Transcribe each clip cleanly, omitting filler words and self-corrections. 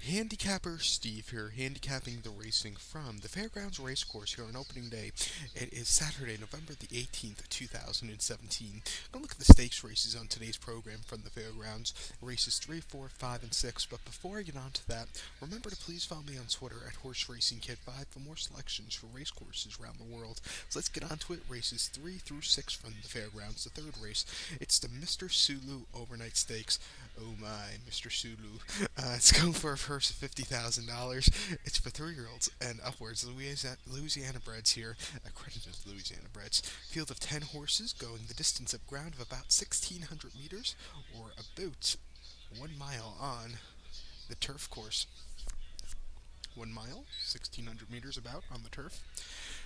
Handicapper Steve here, handicapping the racing from the Fairgrounds Racecourse here on opening day. It is Saturday, November the 18th, 2017. Gonna look at the stakes races on today's program from the Fairgrounds, races 3, 4, 5, and 6. But before I get on to that, remember to please follow me on Twitter at Horse Racing Kid 5 for more selections for racecourses around the world. So let's get on to it. Races 3 through 6 from the Fairgrounds. The third race, it's the Mr. Sulu Overnight Stakes. Oh my, Mr. Sulu. It's going for a purse of $50,000. It's for 3-year-olds and upwards. Louisiana breds here, accredited Louisiana breds. Field of 10 horses going the distance of ground of about 1,600 meters, or about 1 mile on the turf course. 1 mile, 1,600 meters about on the turf.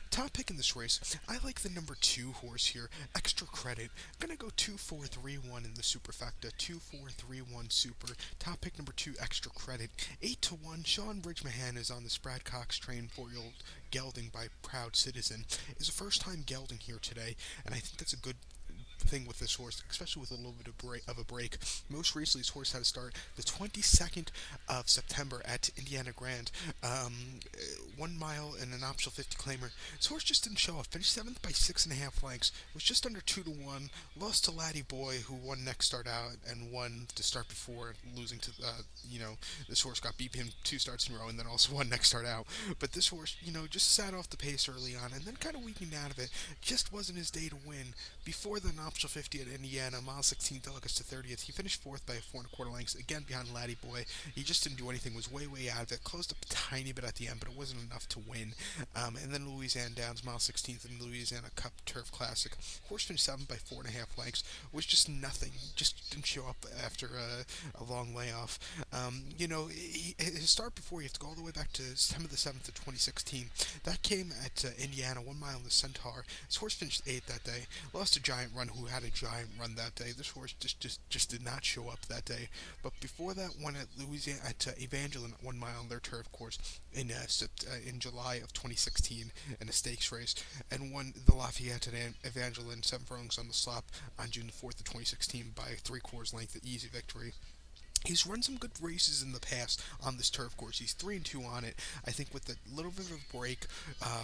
Top pick in this race, I like the number 2 horse here, Extra Credit. Gonna go 2-4-3-1 in the superfecta, 2-4-3-1 super. Top pick number 2, Extra Credit. 8-1, Sean Bridgmahan is on the Brad Cox train, 4-year-old gelding by Proud Citizen. Is a first time gelding here today, and I think that's a good thing with this horse, especially with a little bit of a break. Most recently, this horse had to start the 22nd of September at Indiana Grand. 1 mile and an optional 50 claimer. This horse just didn't show up. Finished 7th by 6.5 lengths. Was just under 2-1. Lost to Laddie Boy, who won next start out and won to start before, losing to, this horse got beat him 2 starts in a row and then also won next start out. But this horse, just sat off the pace early on and then kind of weakened out of it. Just wasn't his day to win. Before the optional 50 at Indiana, mile 16th, August to 30th, he finished 4th by 4.25 lengths, again behind Laddie Boy. He just didn't do anything, was way out of it, closed up a tiny bit at the end, but it wasn't enough to win. And then Louisiana Downs, mile 16th in the Louisiana Cup Turf Classic. Horse finished 7th by 4.5 lengths, was just nothing, just didn't show up after a long layoff. His start before, you have to go all the way back to September the 7th of 2016. That came at Indiana, 1 mile in the Centaur. His horse finished 8th that day, lost a Giant Run, who had a giant run that day. This horse just did not show up that day. But before that, won at Louisiana at Evangeline, 1 mile on their turf course in July of 2016 in a stakes race, and won the Lafayette at Evangeline 7 furlongs on the slop on June 4th of 2016 by 3/4 length, an easy victory. He's run some good races in the past on this turf course. He's 3-2 on it. I think with a little bit of a break,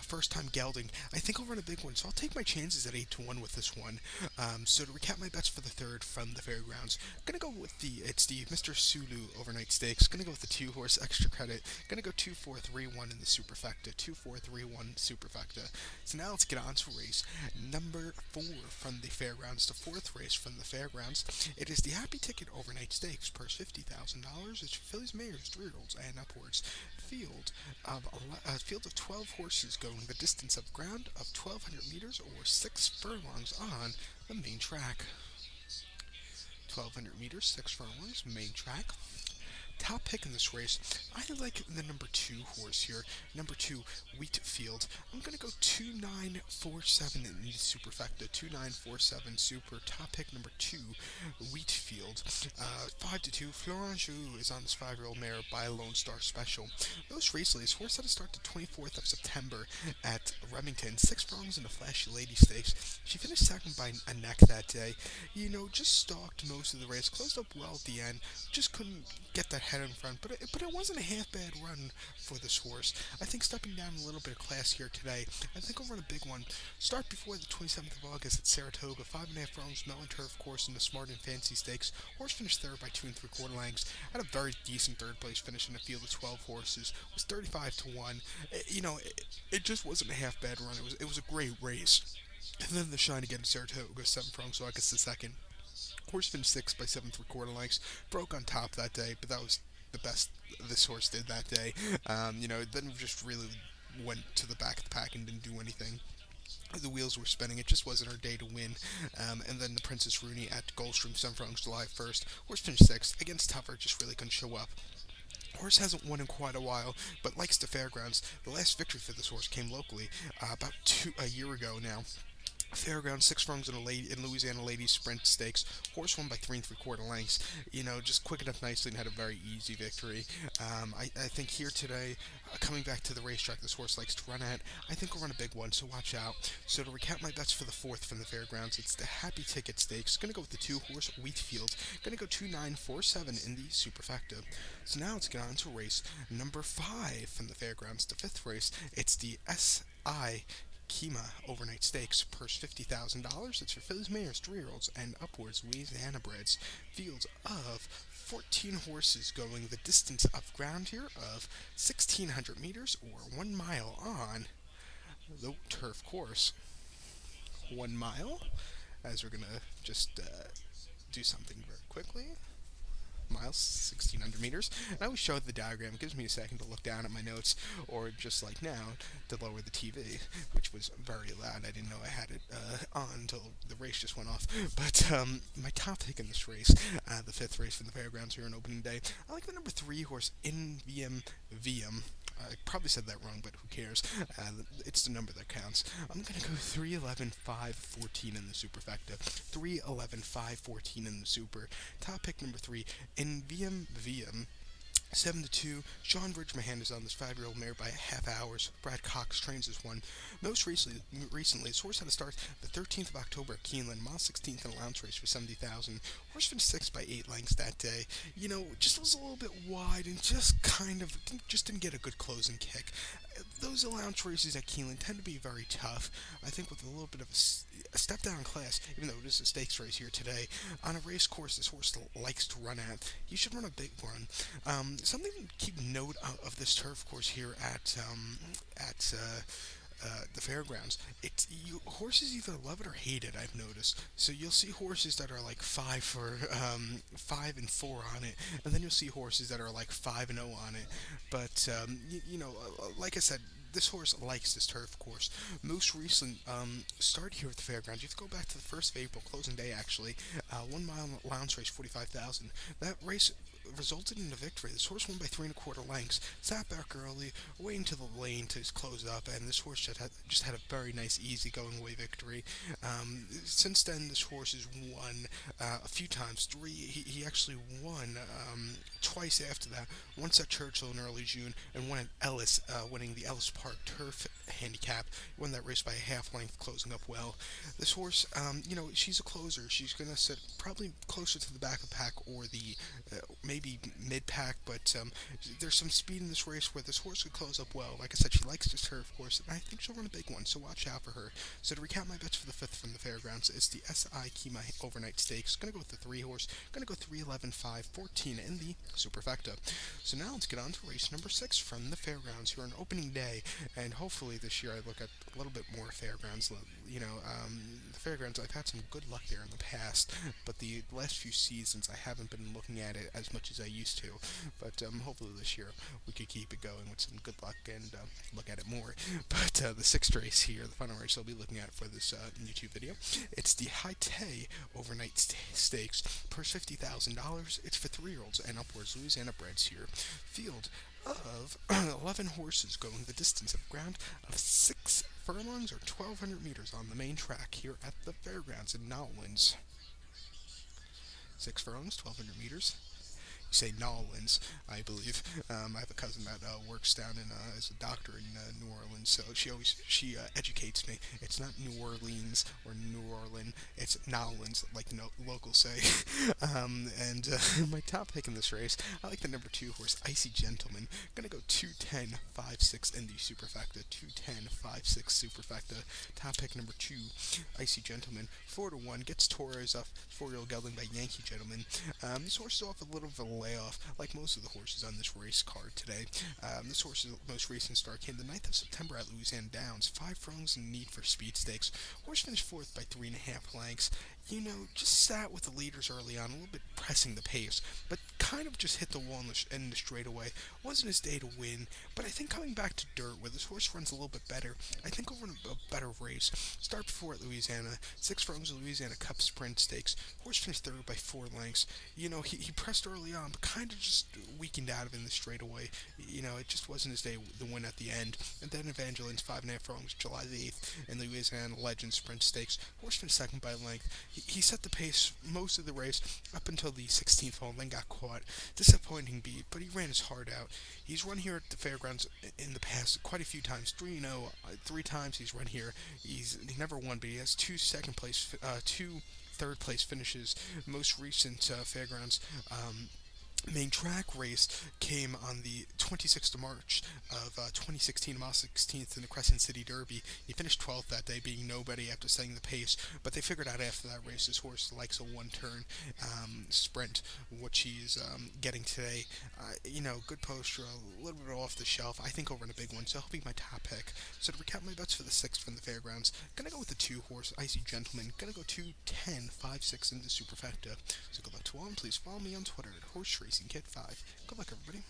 first time gelding, I think I'll run a big one. So I'll take my chances at 8-1 with this one. So to recap my bets for the third from the Fairgrounds, gonna go with it's the Mr. Sulu Overnight Stakes. Gonna go with the 2 horse Extra Credit. Gonna go 2-4-3-1 in the superfecta. 2-4-3-1 superfecta. So now let's get on to race number 4 from the Fairgrounds. The 4th race from the Fairgrounds. It is the Happy Ticket Overnight Stakes. Purse $50,000. It's fillies, mares, 3-year-olds, and upwards. A field of 12 horses going the distance of ground of 1,200 meters or 6 furlongs on the main track. 1,200 meters, 6 furlongs, main track. Top pick in this race, I like the number 2 horse here, number 2, Wheatfield. I'm going to go 2-9-4-7 in the superfecta, 2-9-4-7 super. Top pick number 2, Wheatfield. 5-2, Florent Jou is on this 5-year-old mare by Lone Star Special. Most recently, his horse had to start the 24th of September at Remington, 6 furlongs in the Flashy Lady Stakes. She finished second by a neck that day. Just stalked most of the race, closed up well at the end, just couldn't get that head in front, but it wasn't a half bad run for this horse. I think stepping down a little bit of class here today, I think I'll run a big one. Start before the 27th of August at Saratoga, 5.5 furlongs, Melon Turf course in the Smart and Fancy Stakes. Horse finished 3rd by 2 3/4 lengths. Had a very decent 3rd place finish in a field of 12 horses. Was 35-1. It just wasn't a half bad run. It was a great race. And then the shine again at Saratoga, 7 furlongs, August the 2nd. Horse finished 6th by 7 3/4 lengths. Broke on top that day, but that was the best this horse did that day. Then just really went to the back of the pack and didn't do anything. The wheels were spinning. It just wasn't her day to win. And then the Princess Rooney at Goldstream, 7 furlongs, July 1st. Horse finished 6th. Against Tougher, just really couldn't show up. Horse hasn't won in quite a while, but likes the Fairgrounds. The last victory for this horse came locally about a year ago now. Fairground, 6 furlongs in Louisiana Ladies Sprint Stakes. Horse won by 3 3/4 lengths. Just quick enough nicely and had a very easy victory. I think here today, coming back to the racetrack, this horse likes to run at. I think we'll run a big one, so watch out. So to recap my bets for the fourth from the Fairgrounds, it's the Happy Ticket Stakes. Gonna go with the 2 horse Wheatfield. Gonna go 2, 9, 4, 7 in the superfecta. So now let's get on to race number 5 from the Fairgrounds, the fifth race. It's the SI Kima Overnight Stakes, purse $50,000. It's for fillies, mares, 3-year-olds, and upwards Louisiana breds. Field of 14 horses going the distance of ground here of 1,600 meters or 1 mile on the turf course. 1 mile, as we're going to just do something very quickly. Miles, 1,600 meters. And I always show the diagram. It gives me a second to look down at my notes, or just like now, to lower the TV, which was very loud. I didn't know I had it on until the race just went off. But my top pick in this race, the fifth race from the Fairgrounds here on opening day, I like the number 3 horse, VM. I probably said that wrong, but who cares? It's the number that counts. I'm going to go 3, 11, 5, 14 in the superfecta. 3, 11, 5, 14 in the super. Top pick number 3, in VM. 7-2. Sean Ridgemahan is on this 5-year-old mare by half hours. Brad Cox trains this one. Most recently, this horse had a start the 13th of October at Keeneland, mile 16th in a lounge race for 70,000. Horse finished 6th by 8 lengths that day. Just was a little bit wide and just didn't get a good closing kick. Those allowance races at Keeneland tend to be very tough. I think with a little bit of a step down in class, even though it is a stakes race here today, on a race course this horse likes to run at, he should run a big run. Something to keep note of this turf course here at the fairgrounds. Horses either love it or hate it. I've noticed. So you'll see horses that are like 5 and 4 on it, and then you'll see horses that are like 5 and 0 on it. But like I said, this horse likes this turf course. Most recent start here at the fairgrounds. You have to go back to the 1st of April, closing day actually. 1 mile lounge race, 45,000. That race resulted in a victory. This horse won by 3 1/4 lengths. Sat back early, away into the lane to close up, and this horse just had a very nice, easy going away victory. Since then, this horse has won a few times. He actually won twice after that. Once at Churchill in early June, and one at Ellis, winning the Ellis Park Turf Handicap. He won that race by a half length, closing up well. This horse, she's a closer. She's going to sit probably closer to the back of the pack or the maybe mid-pack, but there's some speed in this race where this horse could close up well. Like I said, she likes this turf course, and I think she'll run a big one, so watch out for her. So to recap my bets for the 5th from the fairgrounds, it's the SI Kima Overnight Stakes. Going to go with the 3 horse. Going to go 3, 11, 5, 14 in the superfecta. So now let's get on to race number 6 from the fairgrounds here on opening day, and hopefully this year I look at a little bit more fairgrounds. The fairgrounds, I've had some good luck there in the past, but the last few seasons I haven't been looking at it as much as I used to. But hopefully this year we could keep it going with some good luck and look at it more. But the 6th race here, the final race I'll be looking at for this YouTube video, it's the Haite Overnight Stakes, purse $50,000. It's for 3-year-olds and upwards Louisiana breds here. Field of 11 horses going the distance of ground of 6 furlongs or 1,200 meters on the main track here at the fairgrounds in Nolens. 6 furlongs, 1,200 meters. Say Nolens, I believe. I have a cousin that works down in as a doctor in New Orleans, so she educates me. It's not New Orleans or New Orleans, it's Nolens, like locals say. And my top pick in this race, I like the number 2 horse, Icy Gentleman. Gonna go 210, 5-6 in the superfecta. 210, 5-6 superfecta. Top pick number 2, Icy Gentleman. 4-1 gets Torres off 4-year-old gelding by Yankee Gentleman. This horse is off a little bit of a layoff, like most of the horses on this race card today. This horse's most recent start came the 9th of September at Louisiana Downs. 5 furlongs in need for speed stakes. Horse finished 4th by 3.5 lengths. just sat with the leaders early on, a little bit pressing the pace, but kind of just hit the wall in the straightaway. Wasn't his day to win, but I think coming back to dirt, where this horse runs a little bit better, I think over a better race. Start before at Louisiana, 6 furlongs of Louisiana Cup Sprint Stakes. Horse finished third by 4 lengths. He pressed early on, but kind of just weakened out of it in the straightaway. It just wasn't his day to win at the end. And then Evangeline's 5.5 furlongs, July the 8th, and Louisiana Legend Sprint Stakes. Horse finished second by length. He set the pace most of the race up until the 16th hole, and then got caught. Disappointing beat, but he ran his heart out. He's run here at the fairgrounds in the past quite a few times. 3-0, 3 times he's run here. He never won, but he has two third place finishes. Most recent fairgrounds main track race came on the 26th of March of 2016, mile 16th in the Crescent City Derby. He finished 12th that day, being nobody after setting the pace, but they figured out after that race his horse likes a one-turn sprint, which he's getting today. Good poster, a little bit off the shelf. I think over in a big one, so he'll be my top pick. So to recap my bets for the 6th from the fairgrounds, gonna go with the 2 horse Icy Gentleman. Gonna go 2, 10, 5, 6 in the superfecta. So good luck to all, and please follow me on Twitter at Horse Racing Kid 5. Good luck, everybody.